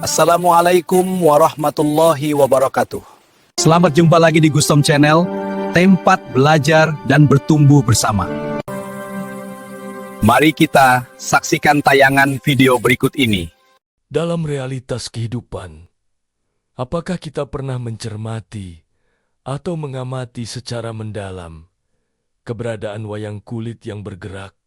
Assalamualaikum warahmatullahi wabarakatuh. Selamat jumpa lagi di Gustom Channel, tempat belajar dan bertumbuh bersama. Mari kita saksikan tayangan video berikut ini. Dalam realitas kehidupan, apakah kita pernah mencermati atau mengamati secara mendalam keberadaan wayang kulit yang bergerak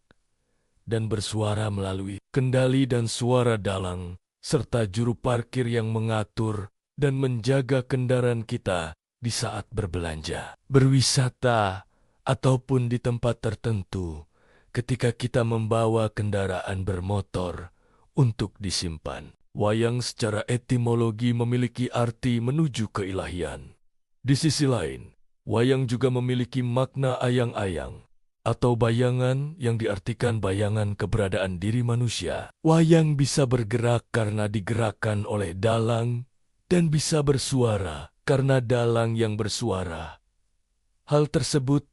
dan bersuara melalui kendali dan suara dalang, serta juru parkir yang mengatur dan menjaga kendaraan kita di saat berbelanja, berwisata, ataupun di tempat tertentu ketika kita membawa kendaraan bermotor untuk disimpan. Wayang secara etimologi memiliki arti menuju keilahian. Di sisi lain, wayang juga memiliki makna ayang-ayang atau bayangan yang diartikan bayangan keberadaan diri manusia. Wayang bisa bergerak karena digerakkan oleh dalang dan bisa bersuara karena dalang yang bersuara. Hal tersebut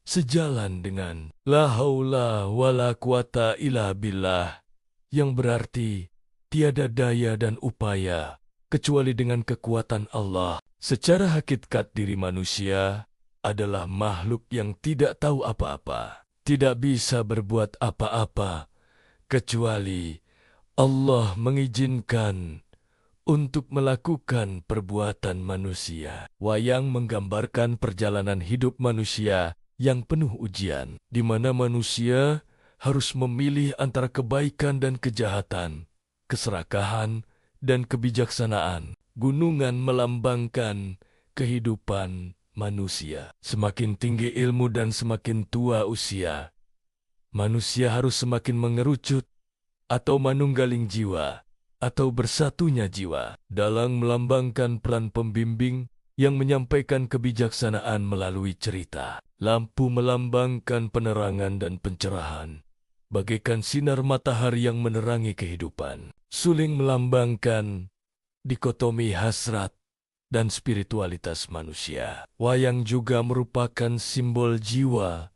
sejalan dengan la haula wala quwata illa billah, yang berarti tiada daya dan upaya kecuali dengan kekuatan Allah. Secara hakikat diri manusia adalah makhluk yang tidak tahu apa-apa, tidak bisa berbuat apa-apa, kecuali Allah mengizinkan untuk melakukan perbuatan manusia. Wayang menggambarkan perjalanan hidup manusia yang penuh ujian, di mana manusia harus memilih antara kebaikan dan kejahatan, keserakahan dan kebijaksanaan. Gunungan melambangkan kehidupan manusia. Semakin tinggi ilmu dan semakin tua usia, manusia harus semakin mengerucut atau manunggaling jiwa atau bersatunya jiwa. Dalang melambangkan peran pembimbing yang menyampaikan kebijaksanaan melalui cerita. Lampu melambangkan penerangan dan pencerahan, bagaikan sinar matahari yang menerangi kehidupan. Suling melambangkan dikotomi hasrat dan spiritualitas manusia. Wayang juga merupakan simbol jiwa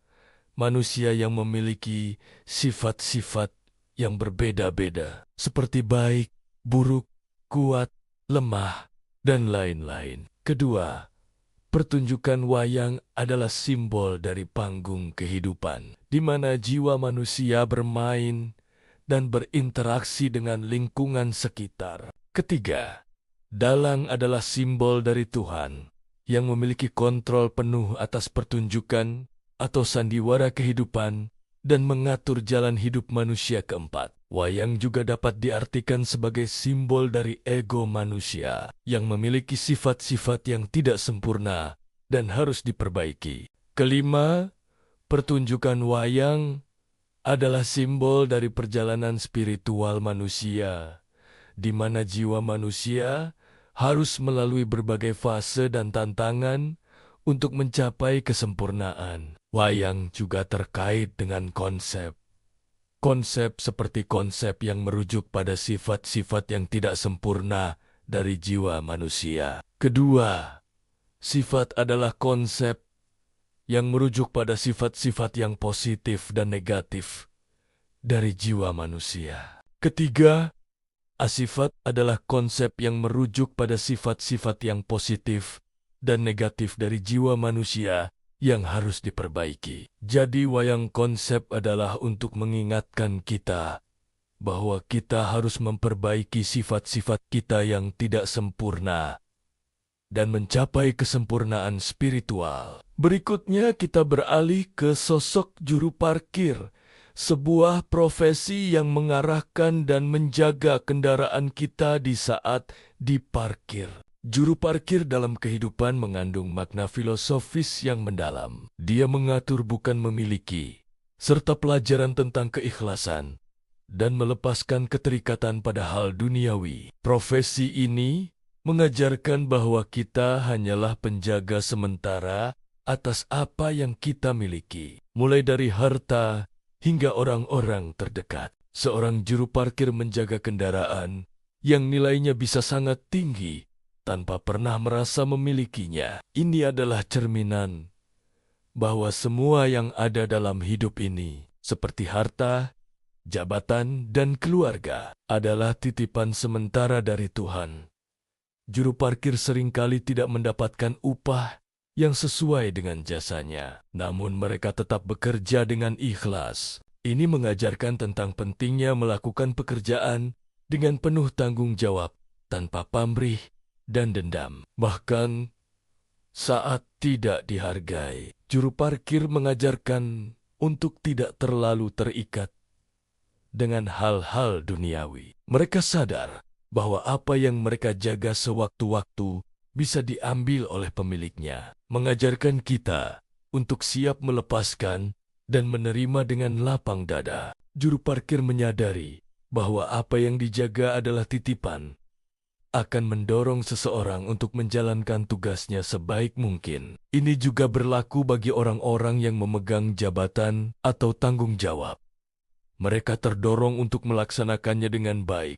manusia yang memiliki sifat-sifat yang berbeda-beda, seperti baik, buruk, kuat, lemah, dan lain-lain. Kedua, pertunjukan wayang adalah simbol dari panggung kehidupan, di mana jiwa manusia bermain dan berinteraksi dengan lingkungan sekitar. Ketiga, dalang adalah simbol dari Tuhan yang memiliki kontrol penuh atas pertunjukan atau sandiwara kehidupan dan mengatur jalan hidup manusia. Keempat, wayang juga dapat diartikan sebagai simbol dari ego manusia yang memiliki sifat-sifat yang tidak sempurna dan harus diperbaiki. Kelima, pertunjukan wayang adalah simbol dari perjalanan spiritual manusia, di mana jiwa manusia harus melalui berbagai fase dan tantangan untuk mencapai kesempurnaan. Wayang juga terkait dengan konsep. Konsep seperti konsep yang merujuk pada sifat-sifat yang tidak sempurna dari jiwa manusia. Kedua, sifat adalah konsep yang merujuk pada sifat-sifat yang positif dan negatif dari jiwa manusia. Ketiga, asifat adalah konsep yang merujuk pada sifat-sifat yang positif dan negatif dari jiwa manusia yang harus diperbaiki. Jadi wayang konsep adalah untuk mengingatkan kita bahwa kita harus memperbaiki sifat-sifat kita yang tidak sempurna dan mencapai kesempurnaan spiritual. Berikutnya kita beralih ke sosok juru parkir, sebuah profesi yang mengarahkan dan menjaga kendaraan kita di saat diparkir. Juru parkir dalam kehidupan mengandung makna filosofis yang mendalam. Dia mengatur bukan memiliki, serta pelajaran tentang keikhlasan dan melepaskan keterikatan pada hal duniawi. Profesi ini mengajarkan bahwa kita hanyalah penjaga sementara atas apa yang kita miliki, mulai dari harta hingga orang-orang terdekat. Seorang juru parkir menjaga kendaraan yang nilainya bisa sangat tinggi tanpa pernah merasa memilikinya. Ini adalah cerminan bahwa semua yang ada dalam hidup ini, seperti harta, jabatan, dan keluarga adalah titipan sementara dari Tuhan. Juru parkir seringkali tidak mendapatkan upah yang sesuai dengan jasanya, namun mereka tetap bekerja dengan ikhlas. Ini mengajarkan tentang pentingnya melakukan pekerjaan dengan penuh tanggung jawab, tanpa pamrih dan dendam. Bahkan saat tidak dihargai, juru parkir mengajarkan untuk tidak terlalu terikat dengan hal-hal duniawi. Mereka sadar bahwa apa yang mereka jaga sewaktu-waktu bisa diambil oleh pemiliknya, mengajarkan kita untuk siap melepaskan dan menerima dengan lapang dada. Juru parkir menyadari bahwa apa yang dijaga adalah titipan, akan mendorong seseorang untuk menjalankan tugasnya sebaik mungkin. Ini juga berlaku bagi orang-orang yang memegang jabatan atau tanggung jawab. Mereka terdorong untuk melaksanakannya dengan baik,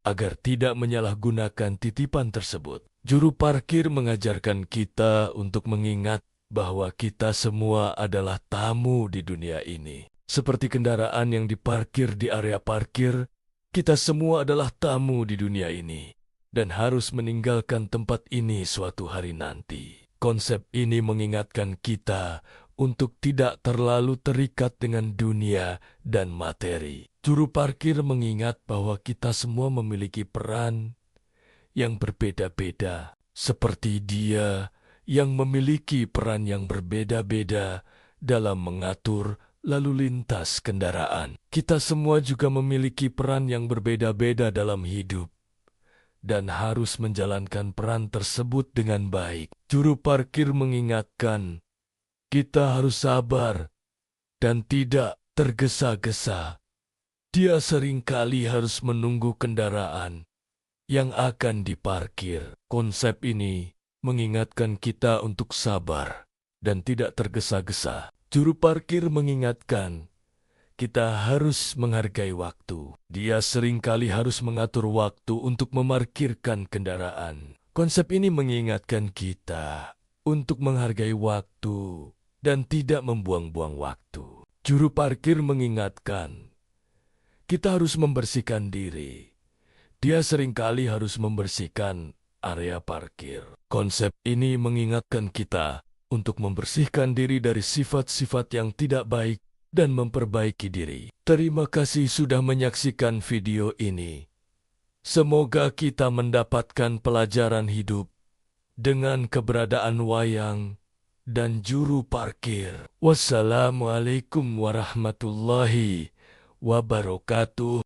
agar tidak menyalahgunakan titipan tersebut. Juru parkir mengajarkan kita untuk mengingat bahwa kita semua adalah tamu di dunia ini. Seperti kendaraan yang diparkir di area parkir, kita semua adalah tamu di dunia ini dan harus meninggalkan tempat ini suatu hari nanti. Konsep ini mengingatkan kita untuk tidak terlalu terikat dengan dunia dan materi. Juru parkir mengingat bahwa kita semua memiliki peran yang berbeda-beda, seperti dia yang memiliki peran yang berbeda-beda dalam mengatur lalu lintas kendaraan. Kita semua juga memiliki peran yang berbeda-beda dalam hidup dan harus menjalankan peran tersebut dengan baik. Juru parkir mengingatkan kita harus sabar dan tidak tergesa-gesa. Dia seringkali harus menunggu kendaraan yang akan diparkir. Konsep ini mengingatkan kita untuk sabar dan tidak tergesa-gesa. Juru parkir mengingatkan kita harus menghargai waktu. Dia seringkali harus mengatur waktu untuk memarkirkan kendaraan. Konsep ini mengingatkan kita untuk menghargai waktu dan tidak membuang-buang waktu. Juru parkir mengingatkan kita harus membersihkan diri. Dia seringkali harus membersihkan area parkir. Konsep ini mengingatkan kita untuk membersihkan diri dari sifat-sifat yang tidak baik dan memperbaiki diri. Terima kasih sudah menyaksikan video ini. Semoga kita mendapatkan pelajaran hidup dengan keberadaan wayang dan juru parkir. Wassalamualaikum warahmatullahi wabarakatuh.